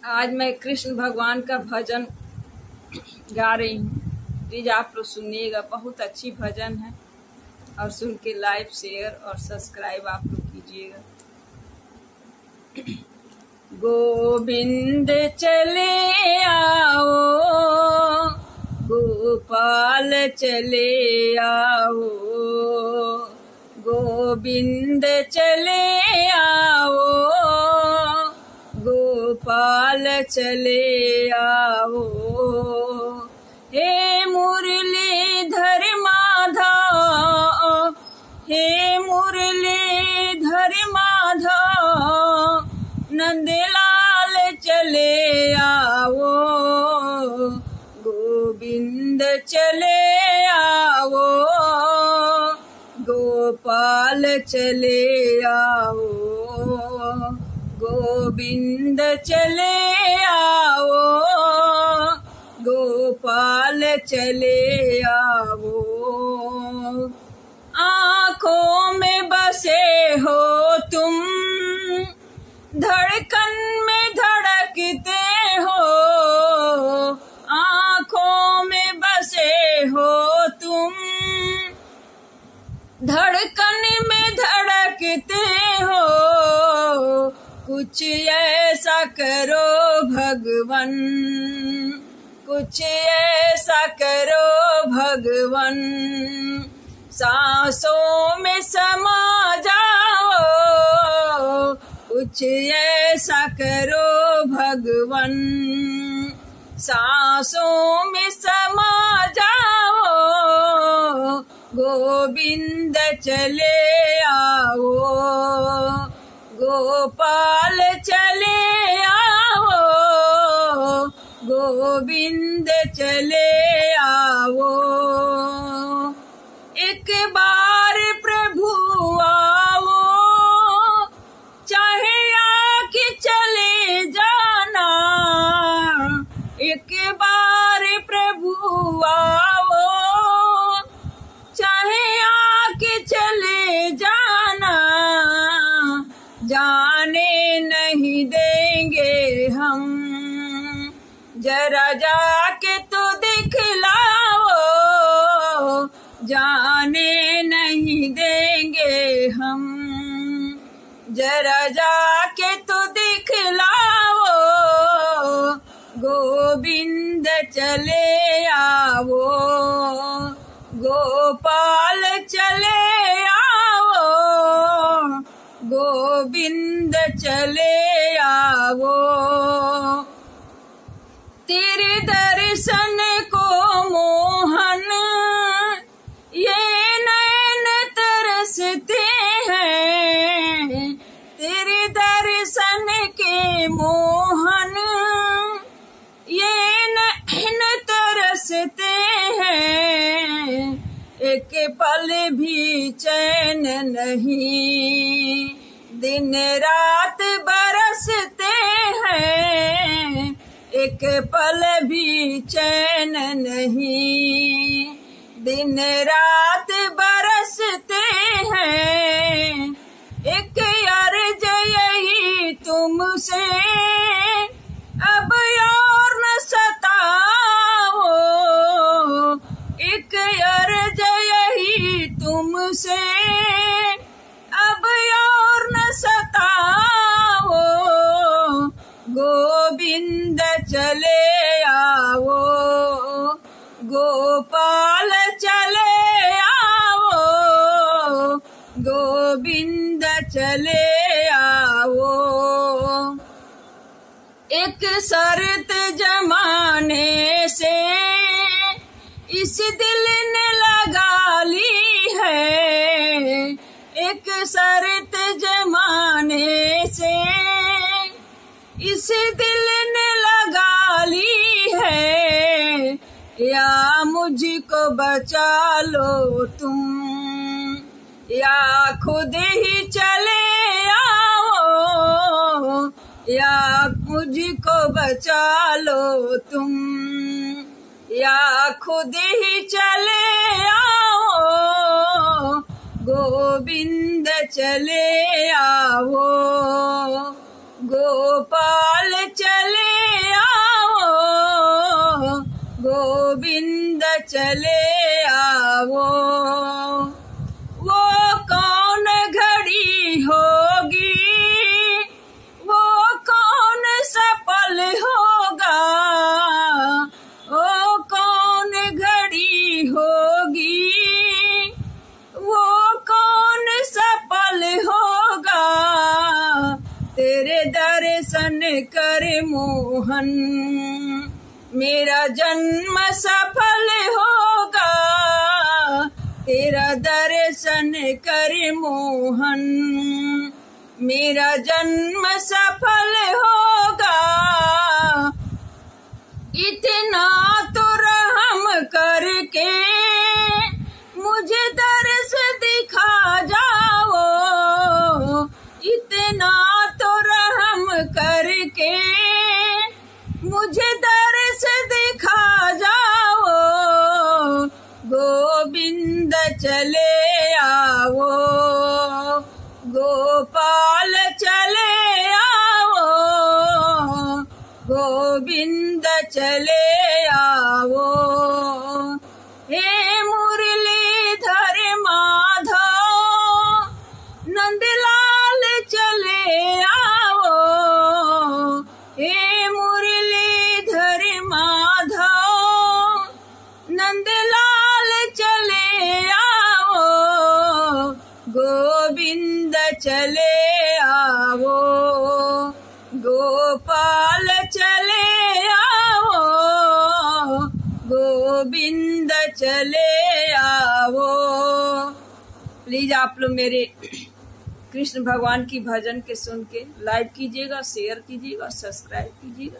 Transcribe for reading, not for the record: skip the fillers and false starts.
आज मैं कृष्ण भगवान का भजन गा रही हूँ। प्लीज आप लोग सुनिएगा, बहुत अच्छी भजन है और सुन के लाइक शेयर और सब्सक्राइब आप लोग कीजिएगा। गोविंद चले आओ, गोपाल चले आओ, गोविंद चले आओ, गोपाल चले आओ। हे मुरलीधर माधव, हे मुरलीधर माधव, नंदलाल चले आओ, गोविंद चले आओ, गोपाल चले आओ, गोविंद चले आओ, गोपाल चले आओ। आँखों में बसे हो तुम, धड़कन में धड़कते हो, आँखों में बसे हो तुम, धड़कन में धड़कते हो। कुछ ऐसा करो भगवन, कुछ ऐसा करो भगवन, सांसों में समा जाओ। कुछ ऐसा करो भगवन, सांसों में समा जाओ। गोविंद चले आओ, गोपाल चले आओ, गोविंद चले आओ। एक बार प्रभु आओ, चाहे आके चले जाना। एक बार प्रभु आओ, चाहे आके चले जाना। जाने नहीं देंगे हम, जरा जाके तो दिखलाओ। जाने नहीं देंगे हम, जरा जाके तो दिखलाओ। गोविंद चले आओ, गोपाल चले आओ, गोविंद चले आओ। तेरे दर्शन को मोहन ये नैन तरसते हैं। तेरे दर्शन के मोहन ये नैन तरसते हैं। एक पल भी चैन नहीं, दिन रात बरसते हैं। एक पल भी चैन नहीं, दिन रात बरसते हैं। एक अर्ज यही तुमसे, अब और न सताओ। एक अर्ज यही तुमसे, अब और न सताओ। गोविंद चले आओ, गोपाल चले आओ, गोविंद चले आओ। एक शर्त जमाने से इस दिल ने लगा ली है। एक शर्त जमाने से इस दिल ने लगा ली है। या मुझको बचा लो तुम, या खुद ही चले आओ। या मुझको बचा लो तुम, या खुद ही चले आओ। गोविंद चले आओ, गोपाल चले चले आवो। वो कौन घड़ी होगी, वो कौन सा पल होगा, वो कौन घड़ी होगी, वो कौन सा पल होगा। तेरे दर्शन कर मोहन मेरा जन्म सफल होगा। तेरा दर्शन कर मोहन मेरा जन्म सफल होगा। इतना तो रहम करके मुझे दर्श दिखा जाओ। इतना तो रहम करके मुझे दर्श दिखा जाओ। गोविंद चले आओ, गोपाल चले आओ, गोविंद चले आओ। हे मुरलीधर माधव नंदलाल चले आओ। हे मुरलीधर माधव नंदलाल चले आओ। गोविंद चले आओ, गोपाल चले आओ, गोविंद चले आओ। प्लीज आप लोग मेरे कृष्ण भगवान की भजन के सुन के लाइक कीजिएगा, शेयर कीजिएगा, सब्सक्राइब कीजिएगा।